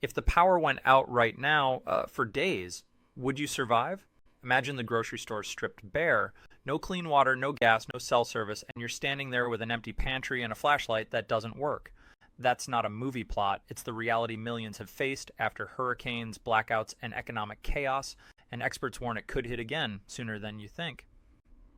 If the power went out right now for days, would you survive? Imagine the grocery store stripped bare. No clean water, no gas, no cell service, and you're standing there with an empty pantry and a flashlight that doesn't work. That's not a movie plot. It's the reality millions have faced after hurricanes, blackouts, and economic chaos, and experts warn it could hit again sooner than you think.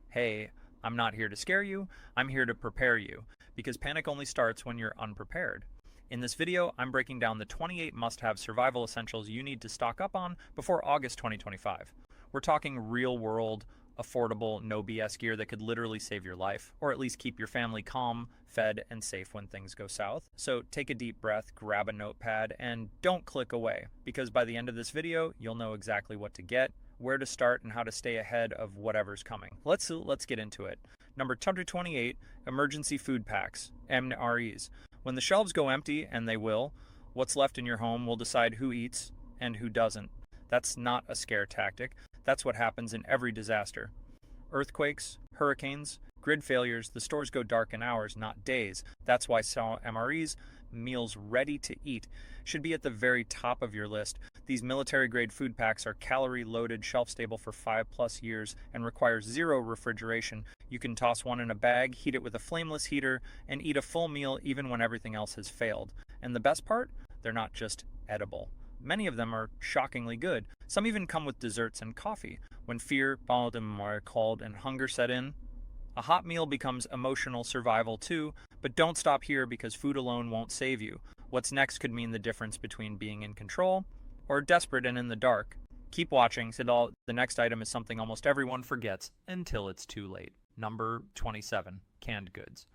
Hey, I'm not here to scare you. I'm here to prepare you, because panic only starts when you're unprepared. In this video, I'm breaking down the 28 must-have survival essentials you need to stock up on before August 2025. We're talking real-world, affordable, no BS gear that could literally save your life, or at least keep your family calm, fed, and safe when things go south. So take a deep breath, grab a notepad, and don't click away, because by the end of this video, you'll know exactly what to get, where to start, and how to stay ahead of whatever's coming. Let's get into it. Number 228, emergency food packs, MREs. When the shelves go empty, and they will, what's left in your home will decide who eats and who doesn't. That's not a scare tactic. That's what happens in every disaster. Earthquakes, hurricanes, grid failures, the stores go dark in hours, not days. That's why MREs, meals ready to eat, should be at the very top of your list. These military-grade food packs are calorie-loaded, shelf-stable for 5+ years, and require zero refrigeration. You can toss one in a bag, heat it with a flameless heater, and eat a full meal even when everything else has failed. And the best part? They're not just edible. Many of them are shockingly good. Some even come with desserts and coffee. When fear, called, and hunger set in, a hot meal becomes emotional survival too, but don't stop here because food alone won't save you. What's next could mean the difference between being in control or desperate and in the dark. Keep watching, so the next item is something almost everyone forgets until it's too late. Number 27, canned goods.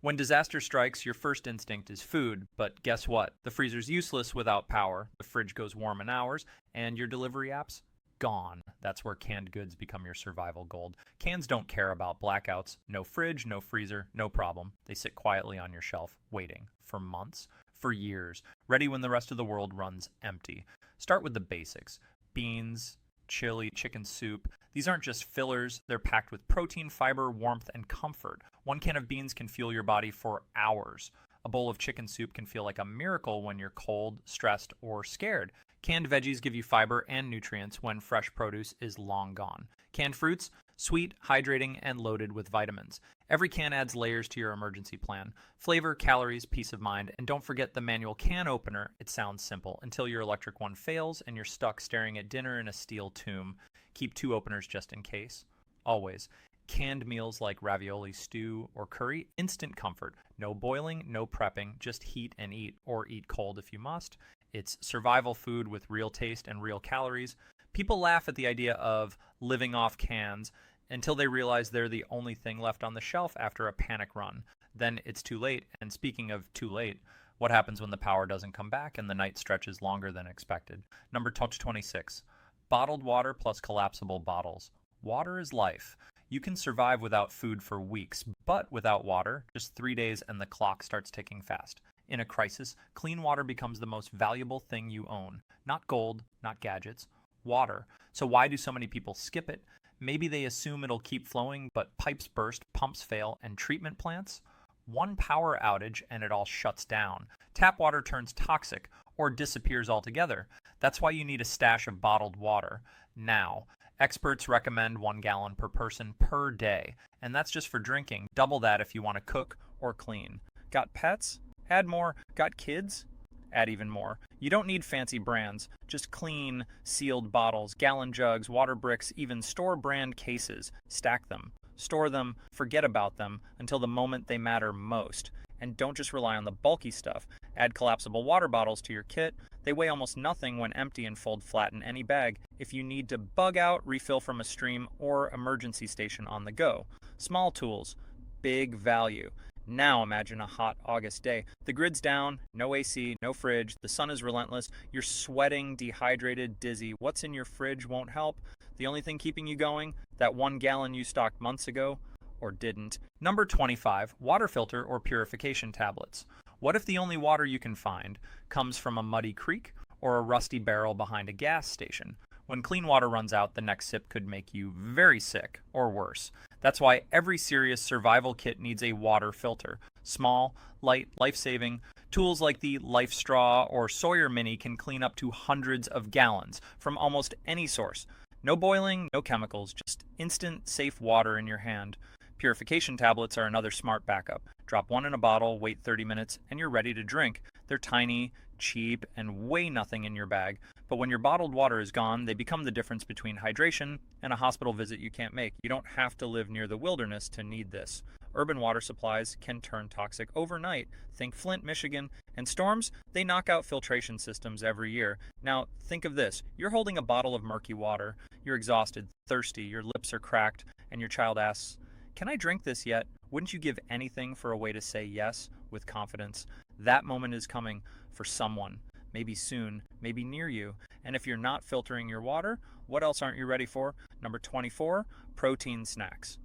When disaster strikes, your first instinct is food, but guess what? The freezer's useless without power, the fridge goes warm in hours, and your delivery app's gone. That's where canned goods become your survival gold. Cans don't care about blackouts. No fridge, no freezer, no problem. They sit quietly on your shelf, waiting for months, for years, ready when the rest of the world runs empty. Start with the basics. Beans, chili, chicken soup. These aren't just fillers, they're packed with protein, fiber, warmth, and comfort. One can of beans can fuel your body for hours. A bowl of chicken soup can feel like a miracle when you're cold, stressed, or scared. Canned veggies give you fiber and nutrients when fresh produce is long gone. Canned fruits, sweet, hydrating, and loaded with vitamins. Every can adds layers to your emergency plan. Flavor, calories, peace of mind, and don't forget the manual can opener. It sounds simple until your electric one fails and you're stuck staring at dinner in a steel tomb. Keep 2 openers just in case. Always. Canned meals like ravioli, stew, or curry, instant comfort. No boiling, no prepping, just heat and eat, or eat cold if you must. It's survival food with real taste and real calories. People laugh at the idea of living off cans until they realize they're the only thing left on the shelf after a panic run. Then it's too late. And speaking of too late, what happens when the power doesn't come back and the night stretches longer than expected? Number 26, bottled water plus collapsible bottles. Water is life. You can survive without food for weeks, but without water, just 3 days and the clock starts ticking fast. In a crisis, clean water becomes the most valuable thing you own. Not gold, not gadgets, water. So why do so many people skip it? Maybe they assume it'll keep flowing, but pipes burst, pumps fail, and treatment plants? One power outage and it all shuts down. Tap water turns toxic or disappears altogether. That's why you need a stash of bottled water now. Experts recommend 1 gallon per person per day, and that's just for drinking. Double that if you want to cook or clean. Got pets? Add more. Got kids? Add even more. You don't need fancy brands, just clean, sealed bottles, gallon jugs, water bricks, even store brand cases. Stack them, store them, forget about them until the moment they matter most. And don't just rely on the bulky stuff. Add collapsible water bottles to your kit. They weigh almost nothing when empty and fold flat in any bag. If you need to bug out, refill from a stream or emergency station on the go. Small tools, big value. Now imagine a hot August day. The grid's down, no AC, no fridge, the sun is relentless, you're sweating, dehydrated, dizzy. What's in your fridge won't help. The only thing keeping you going, that 1 gallon you stocked months ago, or didn't. Number 25, water filter or purification tablets. What if the only water you can find comes from a muddy creek or a rusty barrel behind a gas station? When clean water runs out, the next sip could make you very sick or worse. That's why every serious survival kit needs a water filter. Small, light, life-saving. Tools like the Life Straw or Sawyer Mini can clean up to hundreds of gallons from almost any source. No boiling, no chemicals, just instant, safe water in your hand. Purification tablets are another smart backup. Drop one in a bottle, wait 30 minutes, and you're ready to drink. They're tiny, cheap, and weigh nothing in your bag. But when your bottled water is gone, they become the difference between hydration and a hospital visit you can't make. You don't have to live near the wilderness to need this. Urban water supplies can turn toxic overnight. Think Flint, Michigan. And storms, they knock out filtration systems every year. Now, think of this. You're holding a bottle of murky water. You're exhausted, thirsty, your lips are cracked, and your child asks, "Can I drink this yet?" Wouldn't you give anything for a way to say yes with confidence? That moment is coming for someone. Maybe soon, maybe near you. And if you're not filtering your water, what else aren't you ready for? Number 24, protein snacks.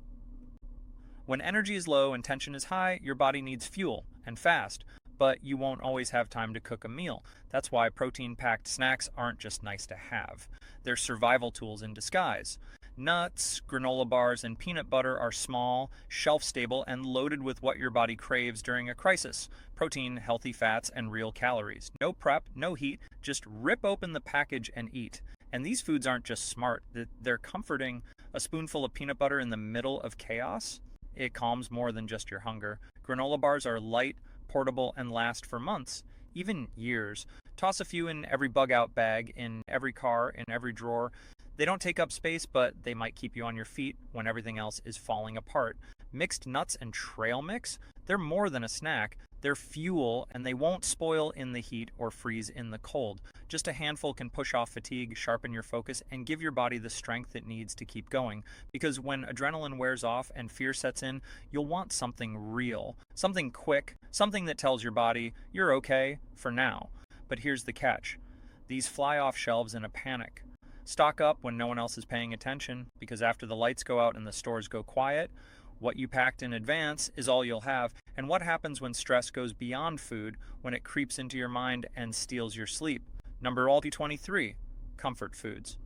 When energy is low and tension is high, your body needs fuel, and fast. But you won't always have time to cook a meal. That's why protein-packed snacks aren't just nice to have. They're survival tools in disguise. Nuts, granola bars, and peanut butter are small, shelf-stable, and loaded with what your body craves during a crisis. Protein, healthy fats, and real calories. No prep, no heat, just rip open the package and eat. And these foods aren't just smart, they're comforting. A spoonful of peanut butter in the middle of chaos? It calms more than just your hunger. Granola bars are light, portable, and last for months, even years. Toss a few in every bug-out bag, in every car, in every drawer. They don't take up space, but they might keep you on your feet when everything else is falling apart. Mixed nuts and trail mix, they're more than a snack. They're fuel, and they won't spoil in the heat or freeze in the cold. Just a handful can push off fatigue, sharpen your focus, and give your body the strength it needs to keep going. Because when adrenaline wears off and fear sets in, you'll want something real, something quick, something that tells your body, you're okay for now. But here's the catch. These fly off shelves in a panic. Stock up when no one else is paying attention, because after the lights go out and the stores go quiet, what you packed in advance is all you'll have. And what happens when stress goes beyond food, when it creeps into your mind and steals your sleep? Number 23, comfort foods.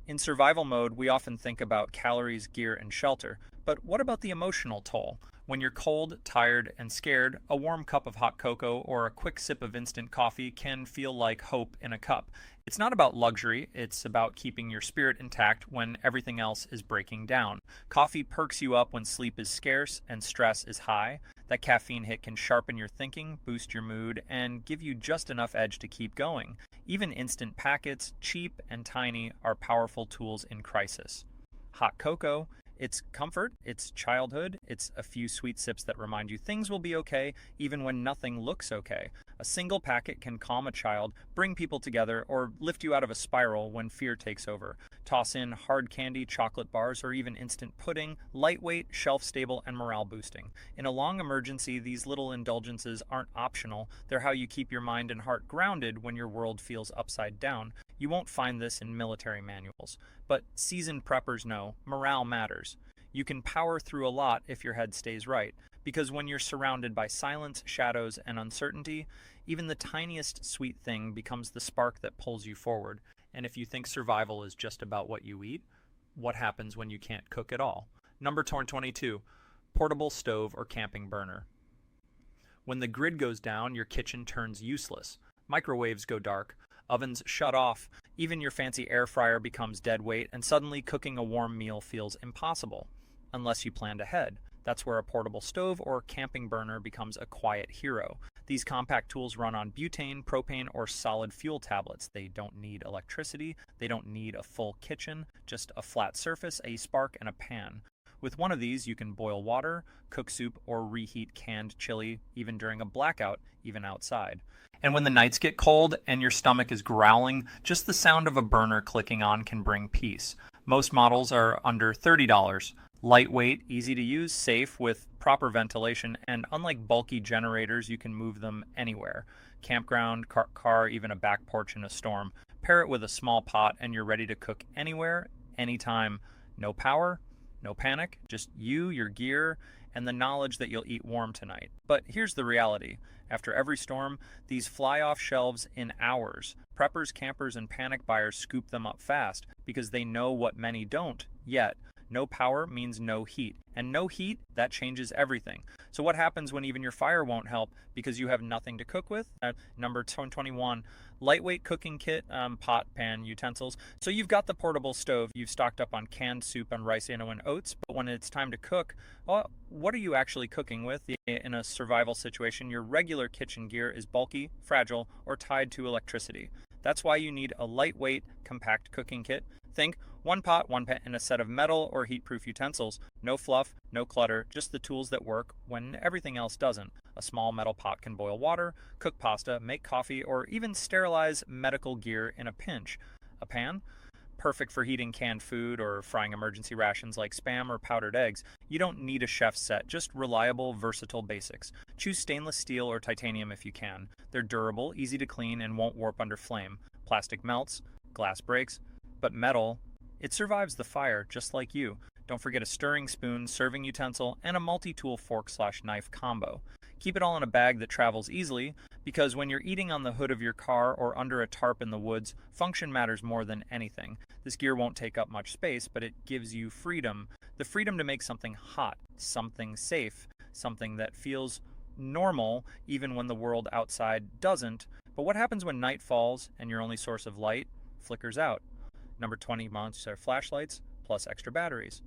In survival mode, we often think about calories, gear, and shelter. But what about the emotional toll? When you're cold, tired, and scared, a warm cup of hot cocoa or a quick sip of instant coffee can feel like hope in a cup. It's not about luxury, it's about keeping your spirit intact when everything else is breaking down. Coffee perks you up when sleep is scarce and stress is high. That caffeine hit can sharpen your thinking, boost your mood, and give you just enough edge to keep going. Even instant packets, cheap and tiny, are powerful tools in crisis. Hot cocoa, it's comfort, it's childhood, it's a few sweet sips that remind you things will be okay even when nothing looks okay. A single packet can calm a child, bring people together, or lift you out of a spiral when fear takes over. Toss in hard candy, chocolate bars, or even instant pudding, lightweight, shelf-stable, and morale-boosting. In a long emergency, these little indulgences aren't optional. They're how you keep your mind and heart grounded when your world feels upside down. You won't find this in military manuals. But seasoned preppers know morale matters. You can power through a lot if your head stays right, because when you're surrounded by silence, shadows, and uncertainty, even the tiniest sweet thing becomes the spark that pulls you forward. And if you think survival is just about what you eat, what happens when you can't cook at all? Number 22, portable stove or camping burner. When the grid goes down, your kitchen turns useless. Microwaves go dark. Ovens shut off, even your fancy air fryer becomes dead weight, and suddenly cooking a warm meal feels impossible, unless you planned ahead. That's where a portable stove or camping burner becomes a quiet hero. These compact tools run on butane, propane, or solid fuel tablets. They don't need electricity, they don't need a full kitchen, just a flat surface, a spark, and a pan. With one of these, you can boil water, cook soup, or reheat canned chili, even during a blackout, even outside. And when the nights get cold and your stomach is growling, just the sound of a burner clicking on can bring peace. Most models are under $30. Lightweight, easy to use, safe with proper ventilation, and unlike bulky generators, you can move them anywhere. Campground, car, even a back porch in a storm. Pair it with a small pot and you're ready to cook anywhere, anytime. No power, no panic, just you, your gear, and the knowledge that you'll eat warm tonight. But here's the reality. After every storm, these fly off shelves in hours. Preppers, campers, and panic buyers scoop them up fast because they know what many don't yet. No power means no heat. And no heat, that changes everything. So what happens when even your fire won't help because you have nothing to cook with? Number 21, lightweight cooking kit, pot, pan, utensils. So you've got the portable stove, you've stocked up on canned soup and rice, and oats, but when it's time to cook, well, what are you actually cooking with? In a survival situation, your regular kitchen gear is bulky, fragile, or tied to electricity. That's why you need a lightweight, compact cooking kit. Think one pot, one pan, and a set of metal or heat-proof utensils. No fluff, no clutter, just the tools that work when everything else doesn't. A small metal pot can boil water, cook pasta, make coffee, or even sterilize medical gear in a pinch. A pan? Perfect for heating canned food or frying emergency rations like Spam or powdered eggs. You don't need a chef's set, just reliable, versatile basics. Choose stainless steel or titanium if you can. They're durable, easy to clean, and won't warp under flame. Plastic melts, glass breaks, but metal, it survives the fire just like you. Don't forget a stirring spoon, serving utensil, and a multi-tool fork/knife combo. Keep it all in a bag that travels easily, because when you're eating on the hood of your car or under a tarp in the woods, function matters more than anything. This gear won't take up much space, but it gives you freedom. The freedom to make something hot, something safe, something that feels normal even when the world outside doesn't. But what happens when night falls and your only source of light flickers out? Number 20 months are flashlights plus extra batteries.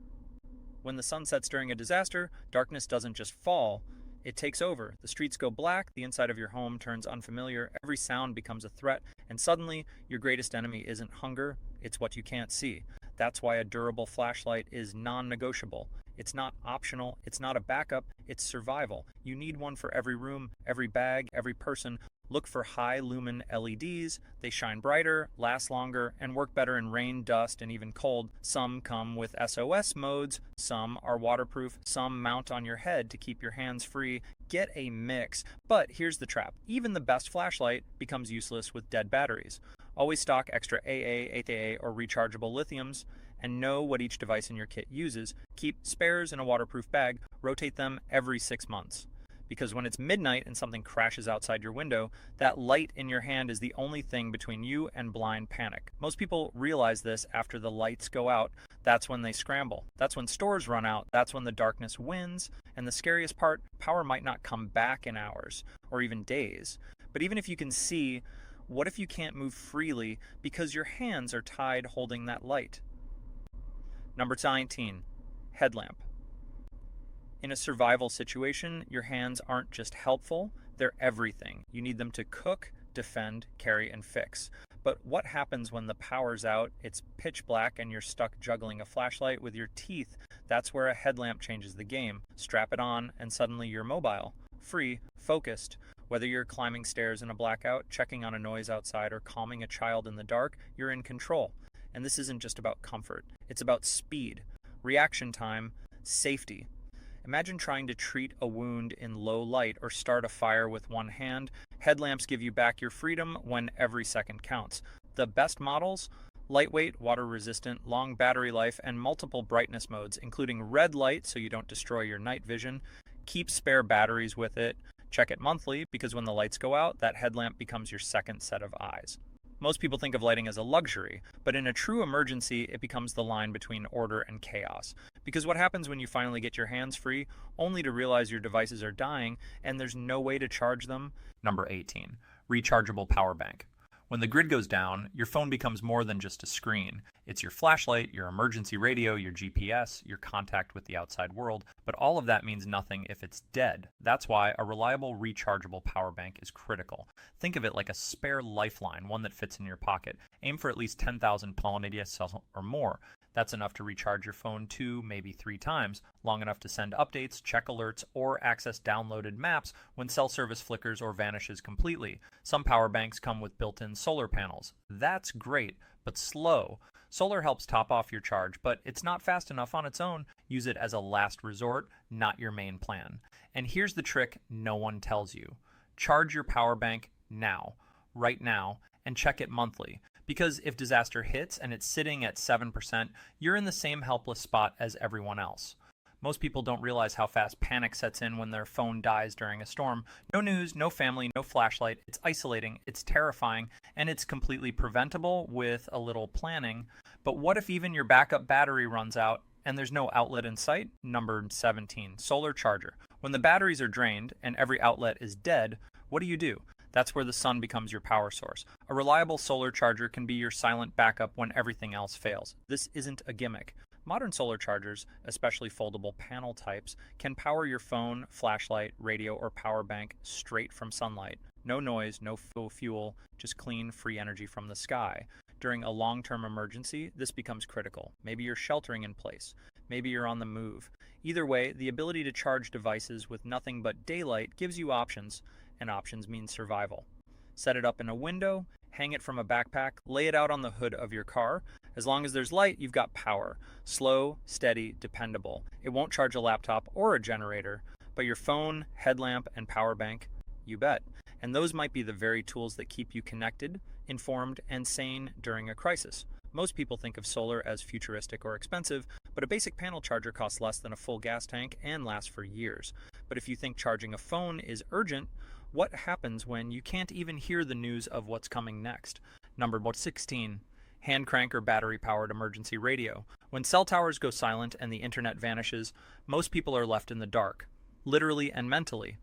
When the sun sets during a disaster, darkness doesn't just fall, it takes over. The streets go black, the inside of your home turns unfamiliar, every sound becomes a threat, and suddenly your greatest enemy isn't hunger, it's what you can't see. That's why a durable flashlight is non-negotiable. It's not optional, it's not a backup, it's survival. You need one for every room, every bag, every person. Look for high lumen LEDs. They shine brighter, last longer, and work better in rain, dust, and even cold. Some come with SOS modes, some are waterproof, some mount on your head to keep your hands free. Get a mix. But here's the trap. Even the best flashlight becomes useless with dead batteries. Always stock extra AA, 8AA, or rechargeable lithiums, and know what each device in your kit uses. Keep spares in a waterproof bag. Rotate them every 6 months. Because when it's midnight and something crashes outside your window, that light in your hand is the only thing between you and blind panic. Most people realize this after the lights go out. That's when they scramble. That's when stores run out. That's when the darkness wins. And the scariest part, power might not come back in hours or even days. But even if you can see, what if you can't move freely because your hands are tied holding that light? Number 19, headlamp. In a survival situation, your hands aren't just helpful, they're everything. You need them to cook, defend, carry, and fix. But what happens when the power's out, it's pitch black, and you're stuck juggling a flashlight with your teeth? That's where a headlamp changes the game. Strap it on, and suddenly you're mobile, free, focused. Whether you're climbing stairs in a blackout, checking on a noise outside, or calming a child in the dark, you're in control. And this isn't just about comfort, it's about speed, reaction time, safety. Imagine trying to treat a wound in low light or start a fire with one hand. Headlamps give you back your freedom when every second counts. The best models? Lightweight, water-resistant, long battery life, and multiple brightness modes, including red light so you don't destroy your night vision. Keep spare batteries with it. Check it monthly, because when the lights go out, that headlamp becomes your second set of eyes. Most people think of lighting as a luxury, but in a true emergency, it becomes the line between order and chaos. Because what happens when you finally get your hands free, only to realize your devices are dying and there's no way to charge them? Number 18, rechargeable power bank. When the grid goes down, your phone becomes more than just a screen. It's your flashlight, your emergency radio, your GPS, your contact with the outside world, but all of that means nothing if it's dead. That's why a reliable rechargeable power bank is critical. Think of it like a spare lifeline, one that fits in your pocket. Aim for at least 10,000 cells or more. That's enough to recharge your phone 2, maybe 3 times, long enough to send updates, check alerts, or access downloaded maps when cell service flickers or vanishes completely. Some power banks come with built-in solar panels. That's great, but slow. Solar helps top off your charge, but it's not fast enough on its own. Use it as a last resort, not your main plan. And here's the trick no one tells you. Charge your power bank now, right now, and check it monthly. Because if disaster hits and it's sitting at 7%, you're in the same helpless spot as everyone else. Most people don't realize how fast panic sets in when their phone dies during a storm. No news, no family, no flashlight. It's isolating, it's terrifying, and it's completely preventable with a little planning. But what if even your backup battery runs out and there's no outlet in sight. Number 17, solar charger. When the batteries are drained and every outlet is dead, what do? That's where the sun becomes your power source. A reliable solar charger can be your silent backup when everything else fails. This isn't a gimmick. Modern solar chargers, especially foldable panel types, can power your phone, flashlight, radio, or power bank straight from sunlight. No noise, no fuel, just clean, free energy from the sky. During a long-term emergency, this becomes critical. Maybe you're sheltering in place. Maybe you're on the move. Either way, the ability to charge devices with nothing but daylight gives you options, and options mean survival. Set it up in a window, hang it from a backpack, lay it out on the hood of your car. As long as there's light, you've got power. Slow, steady, dependable. It won't charge a laptop or a generator, but your phone, headlamp, and power bank, you bet. And those might be the very tools that keep you connected, informed, and sane during a crisis. Most people think of solar as futuristic or expensive, but a basic panel charger costs less than a full gas tank and lasts for years. But if you think charging a phone is urgent, what happens when you can't even hear the news of what's coming next? Number 16, hand crank or battery-powered emergency radio. When cell towers go silent and the internet vanishes, most people are left in the dark, literally and mentally.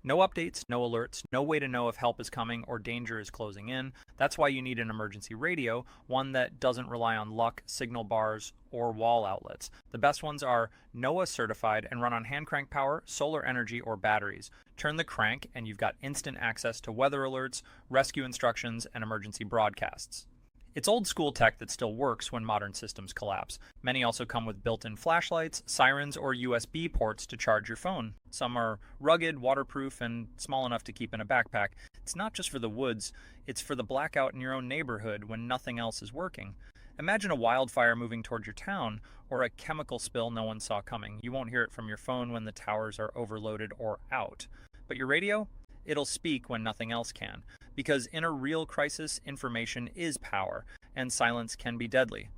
No updates, no alerts, no way to know if help is coming or danger is closing in. That's why you need an emergency radio, one that doesn't rely on luck, signal bars, or wall outlets. The best ones are NOAA certified and run on hand crank power, solar energy, or batteries. Turn the crank and you've got instant access to weather alerts, rescue instructions, and emergency broadcasts. It's old school tech that still works when modern systems collapse. Many also come with built-in flashlights, sirens, or USB ports to charge your phone. Some are rugged, waterproof, and small enough to keep in a backpack. It's not just for the woods, it's for the blackout in your own neighborhood when nothing else is working. Imagine a wildfire moving toward your town, or a chemical spill no one saw coming. You won't hear it from your phone when the towers are overloaded or out. But your radio? It'll speak when nothing else can. Because in a real crisis, information is power, and silence can be deadly.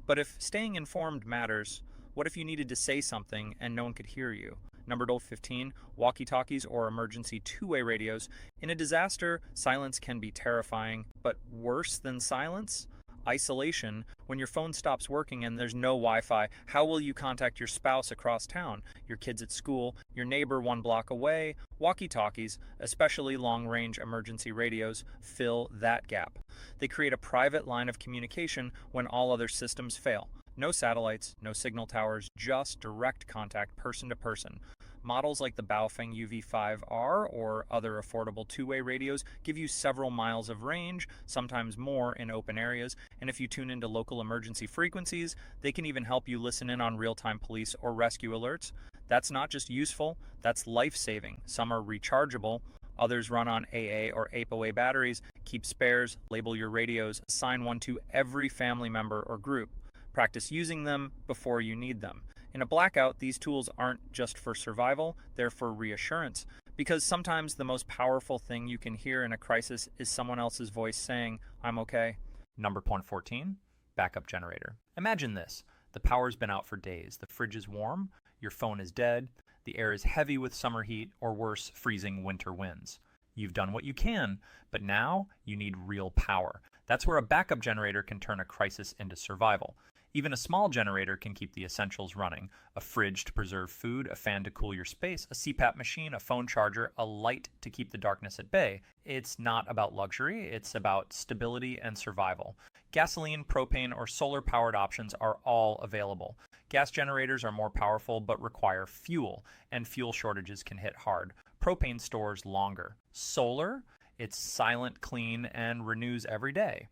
But if staying informed matters, what if you needed to say something and no one could hear you? Number 15, walkie-talkies or emergency two-way radios. In a disaster, silence can be terrifying, but worse than silence? Isolation. When your phone stops working and there's no Wi-Fi, how will you contact your spouse across town, your kids at school, your neighbor 1 block away? Walkie-talkies, especially long-range emergency radios, fill that gap. They create a private line of communication when all other systems fail. No satellites, no signal towers, just direct contact person to person. Models like the Baofeng UV5R or other affordable two-way radios give you several miles of range, sometimes more in open areas, and if you tune into local emergency frequencies, they can even help you listen in on real-time police or rescue alerts. That's not just useful, that's life-saving. Some are rechargeable, others run on AA or APOA batteries. Keep spares, label your radios, assign one to every family member or group. Practice using them before you need them. In a blackout, these tools aren't just for survival, they're for reassurance. Because sometimes the most powerful thing you can hear in a crisis is someone else's voice saying, "I'm okay." Number 14, backup generator. Imagine this. The power's been out for days. The fridge is warm, your phone is dead, the air is heavy with summer heat, or worse, freezing winter winds. You've done what you can, but now you need real power. That's where a backup generator can turn a crisis into survival. Even a small generator can keep the essentials running. A fridge to preserve food, a fan to cool your space, a CPAP machine, a phone charger, a light to keep the darkness at bay. It's not about luxury, it's about stability and survival. Gasoline, propane, or solar-powered options are all available. Gas generators are more powerful but require fuel, and fuel shortages can hit hard. Propane stores longer. Solar? It's silent, clean, and renews every day.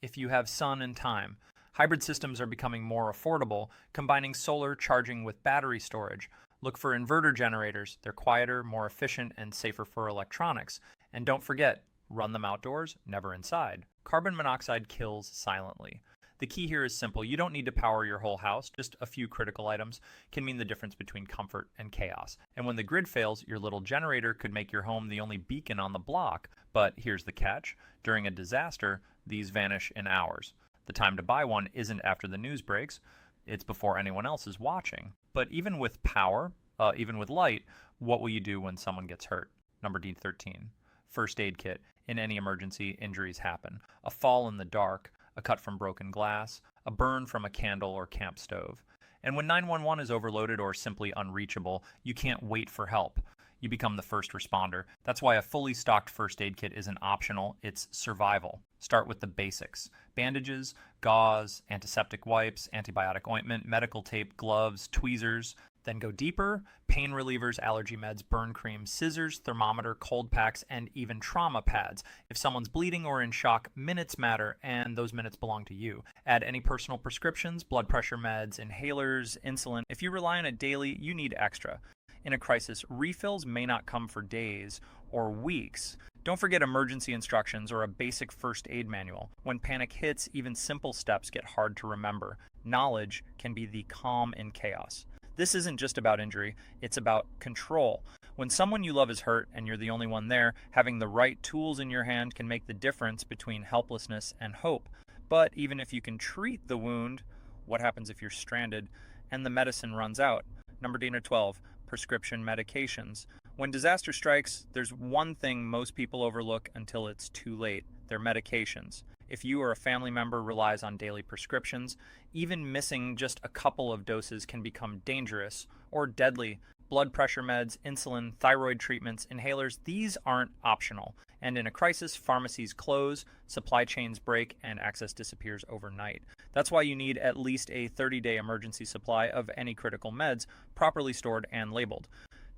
If you have sun and time. Hybrid systems are becoming more affordable, combining solar charging with battery storage. Look for inverter generators. They're quieter, more efficient, and safer for electronics. And don't forget, run them outdoors, never inside. Carbon monoxide kills silently. The key here is simple. You don't need to power your whole house. Just a few critical items can mean the difference between comfort and chaos. And when the grid fails, your little generator could make your home the only beacon on the block. But here's the catch. During a disaster, these vanish in hours. The time to buy one isn't after the news breaks, it's before anyone else is watching. But even with power, even with light, what will you do when someone gets hurt? Number 13, first aid kit. In any emergency, injuries happen. A fall in the dark, a cut from broken glass, a burn from a candle or camp stove. And when 911 is overloaded or simply unreachable, you can't wait for help. You become the first responder. That's why a fully stocked first aid kit isn't optional, it's survival. Start with the basics: bandages, gauze, antiseptic wipes, antibiotic ointment, medical tape, gloves, tweezers. Then go deeper: pain relievers, allergy meds, burn cream, scissors, thermometer, cold packs, and even trauma pads. If someone's bleeding or in shock, minutes matter, and those minutes belong to you. Add any personal prescriptions, blood pressure meds, inhalers, insulin. If you rely on it daily, you need extra. In a crisis, refills may not come for days or weeks. Don't forget emergency instructions or a basic first aid manual. When panic hits, even simple steps get hard to remember. Knowledge can be the calm in chaos. This isn't just about injury, it's about control. When someone you love is hurt and you're the only one there, having the right tools in your hand can make the difference between helplessness and hope. But even if you can treat the wound, what happens if you're stranded and the medicine runs out? Number 12, prescription medications. When disaster strikes, there's one thing most people overlook until it's too late: their medications. If you or a family member relies on daily prescriptions, even missing just a couple of doses can become dangerous or deadly. Blood pressure meds, insulin, thyroid treatments, inhalers, these aren't optional. And in a crisis, pharmacies close, supply chains break, and access disappears overnight. That's why you need at least a 30-day emergency supply of any critical meds, properly stored and labeled.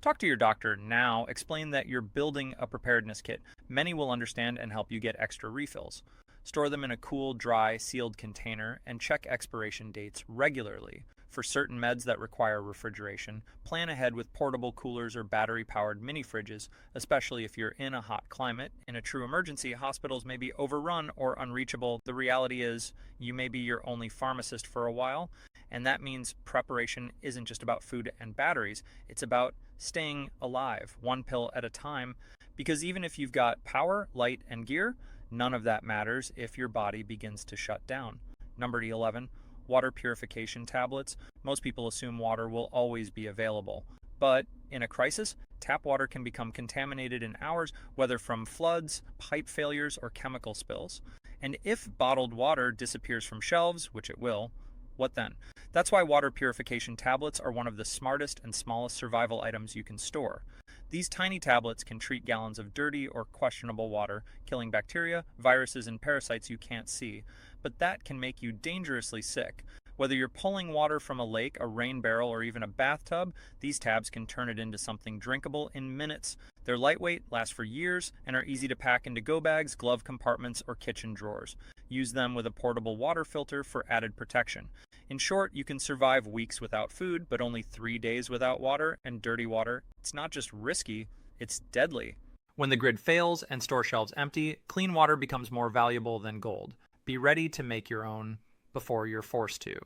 Talk to your doctor now. Explain that you're building a preparedness kit. Many will understand and help you get extra refills. Store them in a cool, dry, sealed container and check expiration dates regularly. For certain meds that require refrigeration, plan ahead with portable coolers or battery-powered mini fridges, especially if you're in a hot climate. In a true emergency, hospitals may be overrun or unreachable. The reality is, you may be your only pharmacist for a while, and that means preparation isn't just about food and batteries. It's about staying alive, one pill at a time, because even if you've got power, light, and gear, none of that matters if your body begins to shut down. Number 11, water purification tablets. Most people assume water will always be available. But in a crisis, tap water can become contaminated in hours, whether from floods, pipe failures, or chemical spills. And if bottled water disappears from shelves, which it will, what then? That's why water purification tablets are one of the smartest and smallest survival items you can store. These tiny tablets can treat gallons of dirty or questionable water, killing bacteria, viruses, and parasites you can't see. But that can make you dangerously sick. Whether you're pulling water from a lake, a rain barrel, or even a bathtub, these tabs can turn it into something drinkable in minutes. They're lightweight, last for years, and are easy to pack into go bags, glove compartments, or kitchen drawers. Use them with a portable water filter for added protection. In short, you can survive weeks without food, but only 3 days without water and dirty water. It's not just risky, it's deadly. When the grid fails and store shelves empty, clean water becomes more valuable than gold. Be ready to make your own before you're forced to.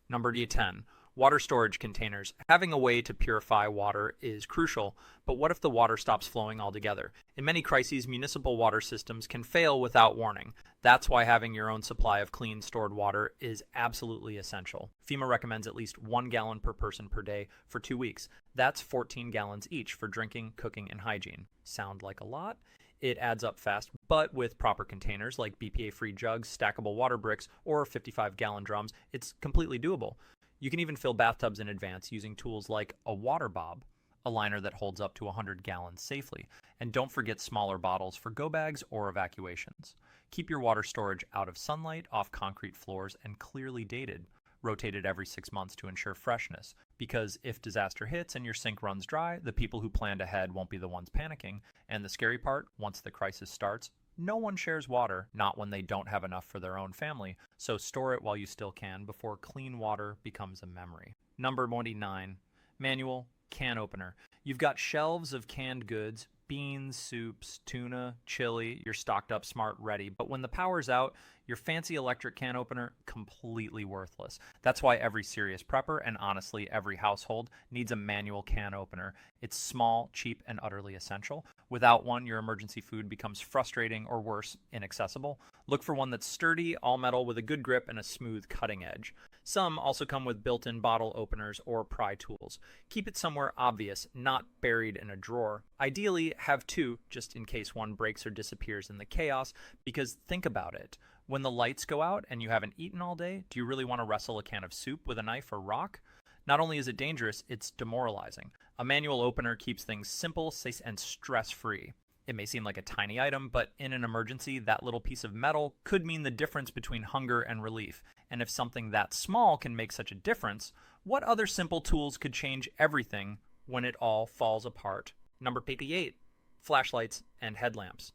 Number 10, water storage containers. Having a way to purify water is crucial, but what if the water stops flowing altogether? In many crises, municipal water systems can fail without warning. That's why having your own supply of clean, stored water is absolutely essential. FEMA recommends at least 1 gallon per person per day for 2 weeks. That's 14 gallons each for drinking, cooking, and hygiene. Sound like a lot? It adds up fast, but with proper containers like BPA-free jugs, stackable water bricks, or 55-gallon drums, it's completely doable. You can even fill bathtubs in advance using tools like a water bob, a liner that holds up to 100 gallons safely. And don't forget smaller bottles for go bags or evacuations. Keep your water storage out of sunlight, off concrete floors, and clearly dated. Rotate it every 6 months to ensure freshness, because if disaster hits and your sink runs dry, the people who planned ahead won't be the ones panicking. And the scary part, once the crisis starts, no one shares water, not when they don't have enough for their own family, so store it while you still can before clean water becomes a memory. Number 29, manual can opener. You've got shelves of canned goods, beans, soups, tuna, chili, you're stocked up, smart, ready. But when the power's out, your fancy electric can opener, completely worthless. That's why every serious prepper, and honestly every household, needs a manual can opener. It's small, cheap, and utterly essential. Without one, your emergency food becomes frustrating or worse, inaccessible. Look for one that's sturdy, all metal with a good grip and a smooth cutting edge. Some also come with built-in bottle openers or pry tools. Keep it somewhere obvious, not buried in a drawer. Ideally, have two, just in case one breaks or disappears in the chaos, because think about it. When the lights go out and you haven't eaten all day, do you really want to wrestle a can of soup with a knife or rock? Not only is it dangerous, it's demoralizing. A manual opener keeps things simple and stress-free. It may seem like a tiny item, but in an emergency, that little piece of metal could mean the difference between hunger and relief. And if something that small can make such a difference, what other simple tools could change everything when it all falls apart? Number 88, flashlights and headlamps.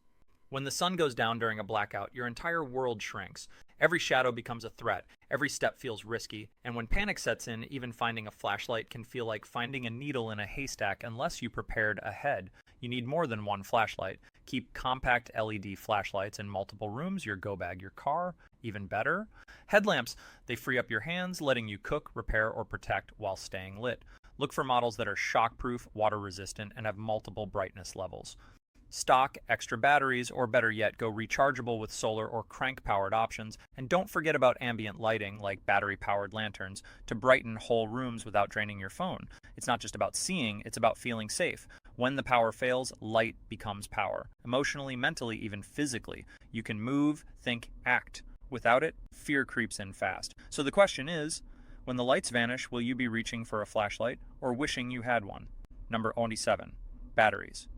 When the sun goes down during a blackout, your entire world shrinks. Every shadow becomes a threat, every step feels risky, and when panic sets in, even finding a flashlight can feel like finding a needle in a haystack unless you prepared ahead. You need more than one flashlight. Keep compact LED flashlights in multiple rooms, your go bag, your car, even better. Headlamps, they free up your hands, letting you cook, repair, or protect while staying lit. Look for models that are shockproof, water resistant, and have multiple brightness levels. Stock extra batteries, or better yet, go rechargeable with solar or crank-powered options, and don't forget about ambient lighting, like battery-powered lanterns, to brighten whole rooms without draining your phone. It's not just about seeing, it's about feeling safe. When the power fails, light becomes power. Emotionally, mentally, even physically. You can move, think, act. Without it, fear creeps in fast. So the question is, when the lights vanish, will you be reaching for a flashlight, or wishing you had one? Number 27, batteries.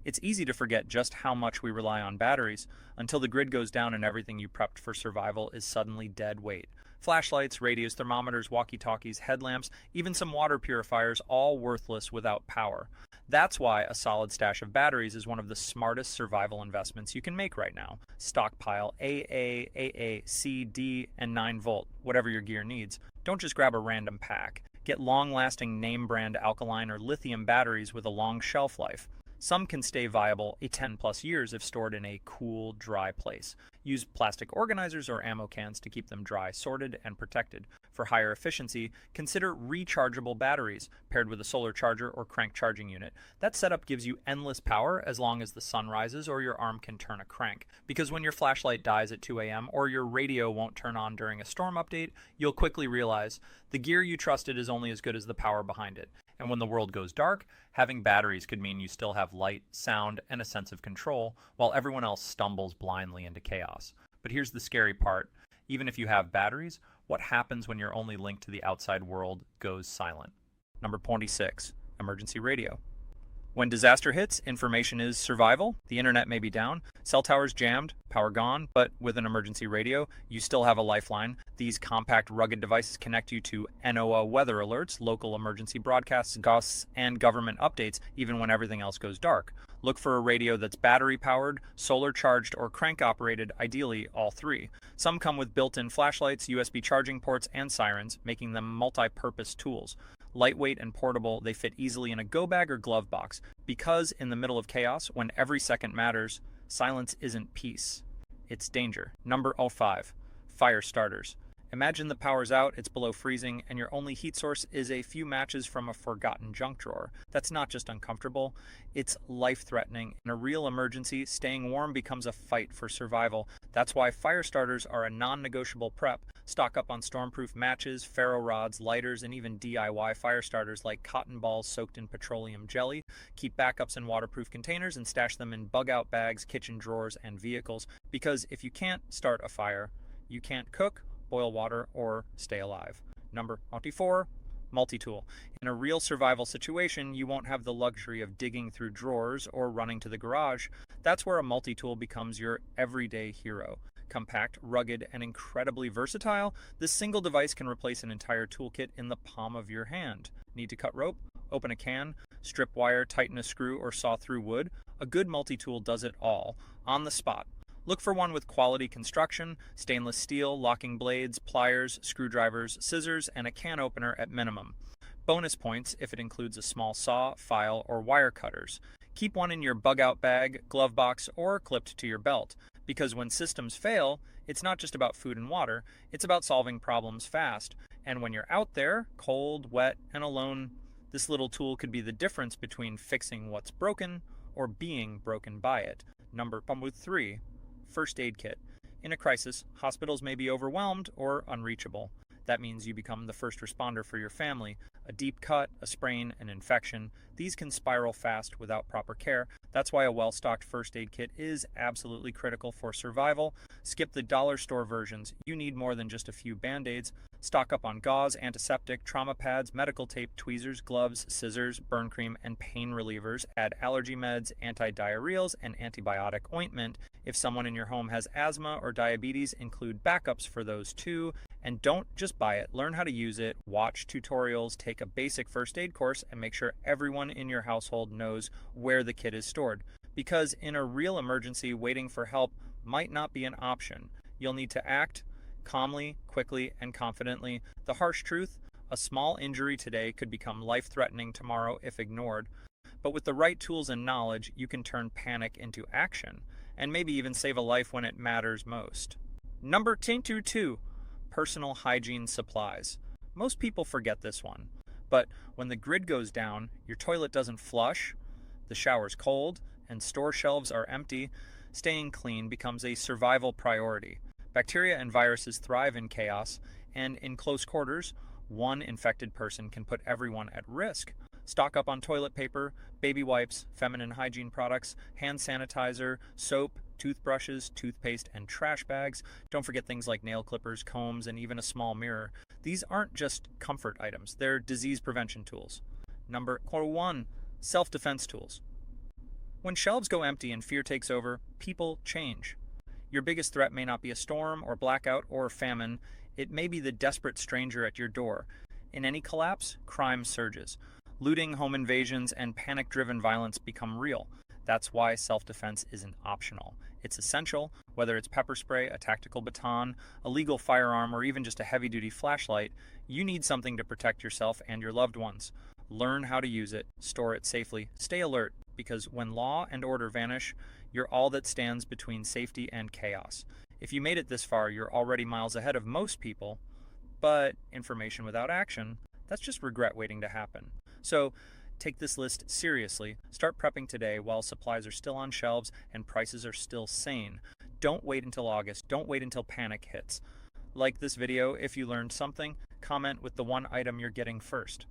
It's easy to forget just how much we rely on batteries until the grid goes down and everything you prepped for survival is suddenly dead weight. Flashlights, radios, thermometers, walkie-talkies, headlamps, even some water purifiers, all worthless without power. That's why a solid stash of batteries is one of the smartest survival investments you can make right now. Stockpile AA, AA, C, D, and 9 volt, whatever your gear needs. Don't just grab a random pack. Get long-lasting name-brand alkaline or lithium batteries with a long shelf life. Some can stay viable 10+ years if stored in a cool, dry place. Use plastic organizers or ammo cans to keep them dry, sorted, and protected. For higher efficiency, consider rechargeable batteries paired with a solar charger or crank charging unit. That setup gives you endless power as long as the sun rises or your arm can turn a crank. Because when your flashlight dies at 2 a.m. or your radio won't turn on during a storm update, you'll quickly realize the gear you trusted is only as good as the power behind it. And when the world goes dark, having batteries could mean you still have light, sound, and a sense of control, while everyone else stumbles blindly into chaos. But here's the scary part. Even if you have batteries, what happens when your only link to the outside world goes silent? Number 26, emergency radio. When disaster hits, information is survival. The internet may be down, cell towers jammed, power gone, but with an emergency radio, you still have a lifeline. These compact, rugged devices connect you to NOAA weather alerts, local emergency broadcasts, gusts, and government updates, even when everything else goes dark. Look for a radio that's battery-powered, solar-charged, or crank-operated, ideally all three. Some come with built-in flashlights, USB charging ports, and sirens, making them multi-purpose tools. Lightweight and portable, they fit easily in a go bag or glove box. Because in the middle of chaos, when every second matters, silence isn't peace. It's danger. Number 05, fire starters. Imagine the power's out, it's below freezing, and your only heat source is a few matches from a forgotten junk drawer. That's not just uncomfortable, it's life-threatening. In a real emergency, staying warm becomes a fight for survival. That's why fire starters are a non-negotiable prep. Stock up on stormproof matches, ferro rods, lighters, and even DIY fire starters like cotton balls soaked in petroleum jelly. Keep backups in waterproof containers and stash them in bug-out bags, kitchen drawers, and vehicles. Because if you can't start a fire, you can't cook, boil water, or stay alive. Number 24, multi-tool. In a real survival situation, you won't have the luxury of digging through drawers or running to the garage. That's where a multi-tool becomes your everyday hero. Compact, rugged, and incredibly versatile, this single device can replace an entire toolkit in the palm of your hand. Need to cut rope? Open a can? Strip wire, tighten a screw, or saw through wood? A good multi-tool does it all, on the spot. Look for one with quality construction, stainless steel, locking blades, pliers, screwdrivers, scissors, and a can opener at minimum. Bonus points if it includes a small saw, file, or wire cutters. Keep one in your bug-out bag, glove box, or clipped to your belt. Because when systems fail, it's not just about food and water, it's about solving problems fast. And when you're out there, cold, wet, and alone, this little tool could be the difference between fixing what's broken or being broken by it. Number 3, first aid kit. In a crisis, hospitals may be overwhelmed or unreachable. That means you become the first responder for your family. A deep cut, a sprain, an infection, these can spiral fast without proper care. That's why a well-stocked first aid kit is absolutely critical for survival. Skip the dollar store versions. You need more than just a few band-aids. Stock up on gauze, antiseptic, trauma pads, medical tape, tweezers, gloves, scissors, burn cream, and pain relievers. Add allergy meds, antidiarrheals, and antibiotic ointment. If someone in your home has asthma or diabetes, include backups for those too. And don't just buy it. Learn how to use it, watch tutorials, take a basic first aid course, and make sure everyone in your household knows where the kit is stored. Because in a real emergency, waiting for help might not be an option. You'll need to act calmly, quickly, and confidently. The harsh truth, a small injury today could become life-threatening tomorrow if ignored. But with the right tools and knowledge, you can turn panic into action, and maybe even save a life when it matters most. Number 2, personal hygiene supplies. Most people forget this one. But when the grid goes down, your toilet doesn't flush, the shower's cold, and store shelves are empty, staying clean becomes a survival priority. Bacteria and viruses thrive in chaos, and in close quarters, one infected person can put everyone at risk. Stock up on toilet paper, baby wipes, feminine hygiene products, hand sanitizer, soap, toothbrushes, toothpaste, and trash bags. Don't forget things like nail clippers, combs, and even a small mirror. These aren't just comfort items, they're disease prevention tools. Number 1, self-defense tools. When shelves go empty and fear takes over, people change. Your biggest threat may not be a storm or blackout or famine. It may be the desperate stranger at your door. In any collapse, crime surges. Looting, home invasions, and panic-driven violence become real. That's why self-defense isn't optional. It's essential, whether it's pepper spray, a tactical baton, a legal firearm, or even just a heavy-duty flashlight. You need something to protect yourself and your loved ones. Learn how to use it, store it safely, stay alert, because when law and order vanish, you're all that stands between safety and chaos. If you made it this far, you're already miles ahead of most people, but information without action, that's just regret waiting to happen. So, take this list seriously. Start prepping today while supplies are still on shelves and prices are still sane. Don't wait until August. Don't wait until panic hits. Like this video if you learned something. Comment with the one item you're getting first.